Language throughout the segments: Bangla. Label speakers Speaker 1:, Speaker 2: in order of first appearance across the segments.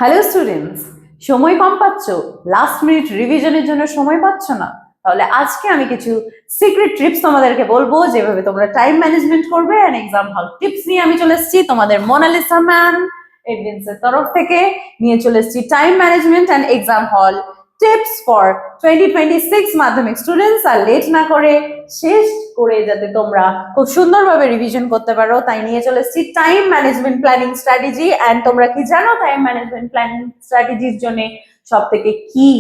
Speaker 1: হ্যালো স্টুডেন্টস, সময় কম পাচ্ছ? লাস্ট মিনিট রিভিশনের জন্য সময় পাচ্ছ না? তাহলে আজকে আমি কিছু সিক্রেট টিপস তোমাদেরকে বলবো, যেভাবে তোমরা টাইম ম্যানেজমেন্ট করবে। এন্ড এক্সাম হল টিপস নিয়ে আমি চলে এসেছি তোমাদের মোনালিসা ম্যাম এডভিন্সের তরফ থেকে। নিয়ে চলে এসেছি টাইম ম্যানেজমেন্ট অ্যান্ড এক্সাম হল টিপস ফর 2026 মাধ্যমিক স্টুডেন্টস। আর লেট না করে শেষ করে যাতে তোমরা খুব সুন্দরভাবে রিভিশন করতে পারো, তাই নিয়ে চলে এসেছি time management planning strategy. And তোমরা কি জানো টাইম ম্যানেজমেন্ট প্ল্যানিং স্ট্র্যাটেজির জন্য সব থেকে কি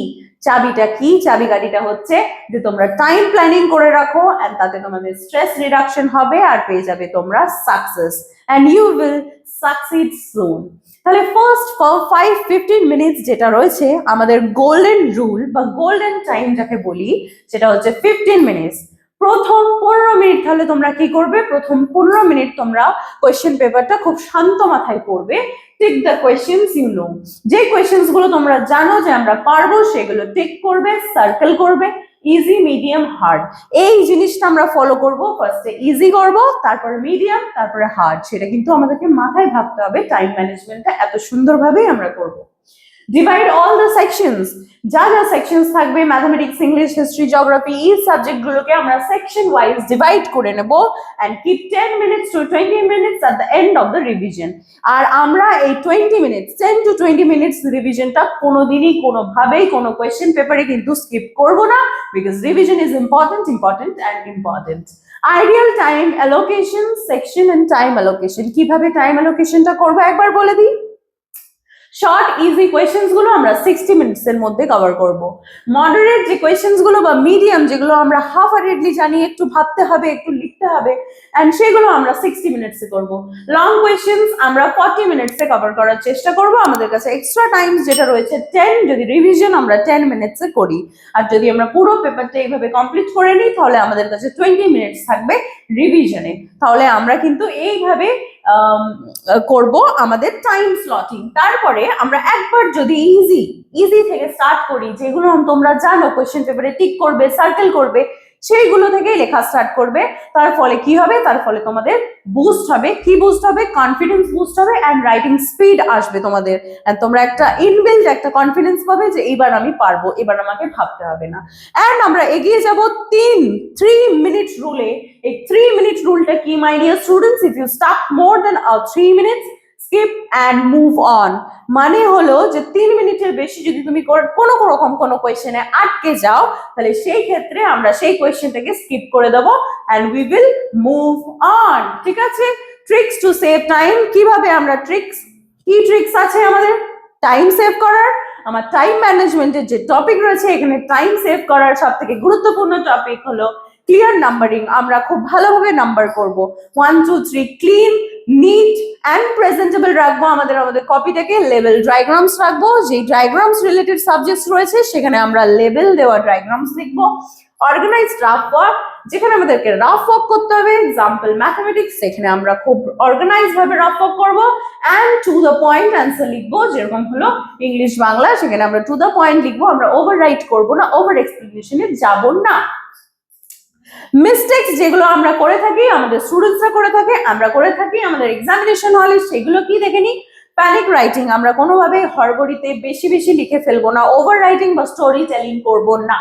Speaker 1: চাবিটা, কি চাবিকাঠিটা হচ্ছে যে তোমরা টাইম প্ল্যানিং করে রাখো, এন্ড তাতে তোমাদের স্ট্রেস রিডাকশন হবে আর পেয়ে যাবে তোমরা success, and you will succeed soon. তাহলে ফার্স্ট 5-15 মিনিটস যেটা রয়েছে আমাদের গোল্ডেন রুল বা গোল্ডেন টাইম যাকে বলি, সেটা হচ্ছে 15 মিনিটস। প্রথম 15 মিনিট তাহলে তোমরা কি করবে? প্রথম 15 মিনিট তোমরা কোয়েশ্চেন পেপারটা খুব শান্ত মাথায় পড়বে। Tick the questions you know, যে কোয়েশ্চেন্স গুলো তোমরা জানো যে আমরা পারবো সেগুলো টিক করবে, সার্কেল করবে। ইজি, মিডিয়াম, হার্ড, এই জিনিসটা আমরা ফলো করব। ফার্স্টে ইজি করব, তারপরে মিডিয়াম, তারপরে হার্ড। সেটা কিন্তু আমাদেরকে মাথায় ভাবতে হবে। টাইম ম্যানেজমেন্টটা এত সুন্দরভাবেই আমরা করব। ডিভাইড অল দ্য সেকশনস, যা যা সেকশনস থাকবে ম্যাথমেটিক্স, ইংলিশ, হিস্ট্রি, জিওগ্রাফি, এই সাবজেক্টগুলোকে আমরা সেকশন ওয়াইজ ডিভাইড করে নেব। And keep 10 minutes to 20 minutes at the end of the revision. আর আমরা এই 20 মিনিটস, 10 to 20 মিনিটস রিভিশনটা কোনোদিনই কোনোভাবেই কোনো কোয়েশ্চেন পেপারে কিন্তু স্কিপ করব না, because revision is important, important and important. Ideal time allocation, section and time allocation. কিভাবে টাইম অ্যালোকেশনটা করবো একবার বলে দিই। শর্ট ইজি কোয়েশ্চেন্স গুলো আমরা 60 মিনিটস এর মধ্যে কভার করব। মডারেট যে কোয়েশ্চেন্স গুলো বা মিডিয়াম যেগুলো আমরা হাফ হার্টেডলি জানি, একটু ভাবতে হবে, একটু লিখতে হবে, এন্ড সেগুলো আমরা 60 মিনিটসে করব। লং কোয়েশ্চেন্স আমরা 40 মিনিটসে কভার করার চেষ্টা করব। আমাদের কাছে এক্সট্রা টাইম যেটা রয়েছে 10, যদি রিভিশন আমরা 10 মিনিটসে করি, আর যদি আমরা পুরো পেপারটা এইভাবে কমপ্লিট করে নিই তাহলে আমাদের কাছে 20 মিনিটস থাকবে রিভিশনে। তাহলে আমরা কিন্তু এইভাবে করব আমাদের টাইম স্লটিং। তারপরে আমরা একবার যদি ইজি থেকে স্টার্ট করি, যেগুলো তোমরা জানো কোয়েশ্চেন পেপারে টিক করবে, সার্কেল করবে, সেইগুলো থেকেই লেখা স্টার্ট করবে। তার ফলে কি হবে? তার ফলে তোমাদের বুস্ট হবে। কি বুস্ট হবে? কনফিডেন্স বুস্ট হবে, এন্ড রাইটিং স্পিড আসবে তোমাদের। এন্ড তোমরা একটা ইনবিল্ট একটা কনফিডেন্স পাবে যে এইবার আমি পারবো, এবার আমাকে ভাবতে হবে না। এন্ড আমরা এগিয়ে যাব 3 মিনিট রুলে। এই 3 মিনিট রুলটা কি my dear students? If you stuck more then 3 minutes, skip and move on. মানে হলো যে 3 মিনিটের বেশি যদি তুমি কোনো রকম কোনো কোয়েশ্চেনে আটকে যাও, তাহলে সেই ক্ষেত্রে আমরা সেই কোয়েশ্চেনটাকে স্কিপ করে দেবো, and we will move on. ঠিক আছে? Tricks to save time. কিভাবে আমরা কি ট্রিক্স আছে আমাদের টাইম সেভ করার? আমার টাইম ম্যানেজমেন্টের যে টপিক রয়েছে, এখানে টাইম সেভ করার সব থেকে গুরুত্বপূর্ণ টপিক হলো ক্লিয়ার নাম্বারিং। আমরা খুব ভালোভাবে নাম্বার করব। 1 2 3 ক্লিন, নিট অ্যান্ড প্রেজেন্টেবল রাখবো। আমাদের কপিটাকে লেভেল ডায়াগ্রামস রাখবো। যে ডায়াগ্রামস রিলেটেড সাবজেক্টস রয়েছে সেখানে আমরা লেভেল দেওয়া ডায়াগ্রামস লিখবো। অর্গানাইজড রাফ ওয়ার্ক, যেখানে আমাদেরকে রাফ ওয়ার্ক করতে হবে। এক্সাম্পল ম্যাথমেটিক্স, সেখানে আমরা খুব অর্গানাইজ ভাবে রাফ ওয়ার্ক করবো। And to the point answer লিখবো, যেরকম হলো ইংলিশ বাংলা, সেখানে আমরা টু দ্য পয়েন্ট লিখবো। আমরা ওভার রাইট করবো না, ওভার এক্সপ্লেনেশনে যাবো না। মিস্টেক্স যেগুলো আমরা করে থাকি, আমাদের স্টুডেন্টসরা করে থাকে, আমরা করে থাকি আমাদের এক্সামিনেশন হলে, সেগুলো কি দেখে নি? Panic writing. আমরা কোনোভাবে হড়বড়িতে বেশি বেশি লিখে ফেলবো না, ওভার রাইটিং বা স্টোরি টেলিং করবো না।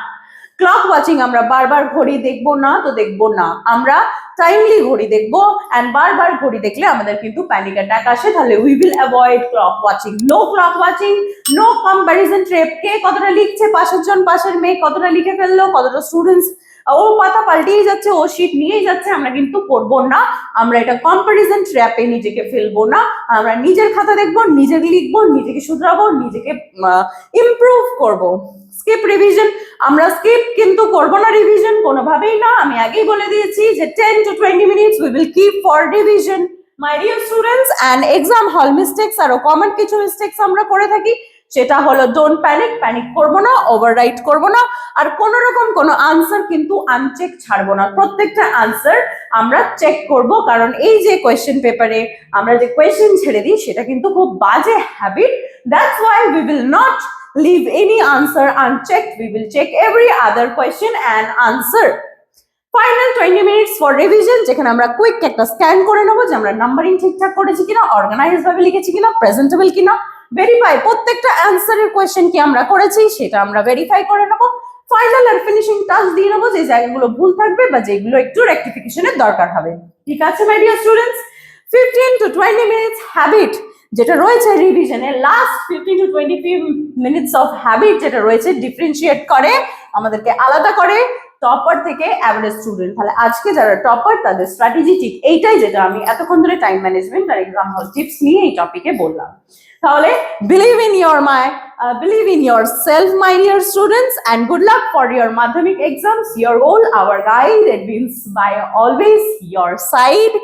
Speaker 1: ক্লক ওয়াচিং, আমরা বারবার ঘড়ি দেখবো না, তো দেখবো না। আমরা টাইমলি ঘড়ি দেখবো, এন্ড বারবার ঘড়ি দেখলে আমাদের কিন্তু প্যানিক অ্যাটাক আসে। তাহলে we will avoid clock watching. No clock watching, no comparison trap. কে কতটা লিখছে, পাশের জন, পাশের মেয়ে কতটা লিখে ফেললো, কতটা স্টুডেন্টস ও পাতা পাল্টেই যাচ্ছে, ও শীট নিয়েই যাচ্ছে, আমরা কিন্তু করবো না। আমরা এটা কম্প্যারিজন ট্র্যাপে নিজেকে ফেলবো না। আমরা নিজের খাতা দেখবো, নিজেকে লিখবো, নিজেকে শুধরাবো, নিজেকে ইমপ্রুভ করব। স্কিপ রিভিশন, আমরা স্কিপ কিন্তু করবো না রিভিশন, কোনোভাবেই না। আমি আগেই বলে দিয়েছি যে 10 to 20 minutes we will keep for revision my dear students. And exam হল মিস্টেক্স, আরো কমন কিছু মিস্টেক্স আমরা করে থাকি, সেটা হলো ডোন্ট প্যানিক করবো না, ওভাররাইট করবো না, আর কোন রকম কোনো আনসার কিন্তু আনচেক ছাড়বো না। প্রত্যেকটা আনসার আমরা চেক করব, কারণ এই যে কোয়েশ্চেন পেপারে আমরা যে কোয়েশ্চেন ছেড়ে দিই সেটা কিন্তু খুব বাজে habit. That's why we will not leave any answer unchecked. We will check every other question and answer. Final 20 minutes for revision, যেখানে আমরা কুইক একটা স্ক্যান করে নেবো যে আমরা নাম্বারিং ঠিকঠাক করেছি কিনা, অর্গানাইজ ভাবে লিখেছি কিনা, প্রেজেন্টেবল কিনা, ভেরিফাই প্রত্যেকটা অ্যান্সারের কোয়েশ্চেন কি আমরা করেছি সেটা আমরা ভেরিফাই করে নেবো, ফাইনাল আর ফিনিশিং টাচ দিয়ে নেবো যে জায়গাগুলো ভুল থাকবে বা যেগুলো একটু রেকটিফিকেশনের দরকার হবে। ঠিক আছে my dear students, 15 to 20 minutes habit যেটা রয়েছে রিভিশনের, last 15 to 20 minutes of habit যেটা রয়েছে ডিফারেন্সিয়েট করে আমাদেরকে আলাদা করে টপার থেকে অ্যাভারেজ স্টুডেন্ট। তাহলে আজকে যারা টপার তাদের স্ট্র্যাটেজি ঠিক এইটাই যেটা আমি এতক্ষণ ধরে টাইম ম্যানেজমেন্ট আর এক্সাম হল টিপস নিয়ে এই টপিকে বললাম। তাহলে believe in yourself my dear students, and good luck for your madhyamik exams. Your goal, our guide, it means by always your side.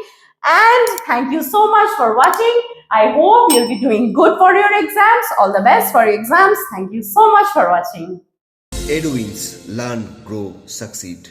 Speaker 1: And thank you so much for watching. I hope you'll be doing good for your exams. All the best for your exams. Thank you so much for watching.
Speaker 2: EduWings, learn, grow, succeed.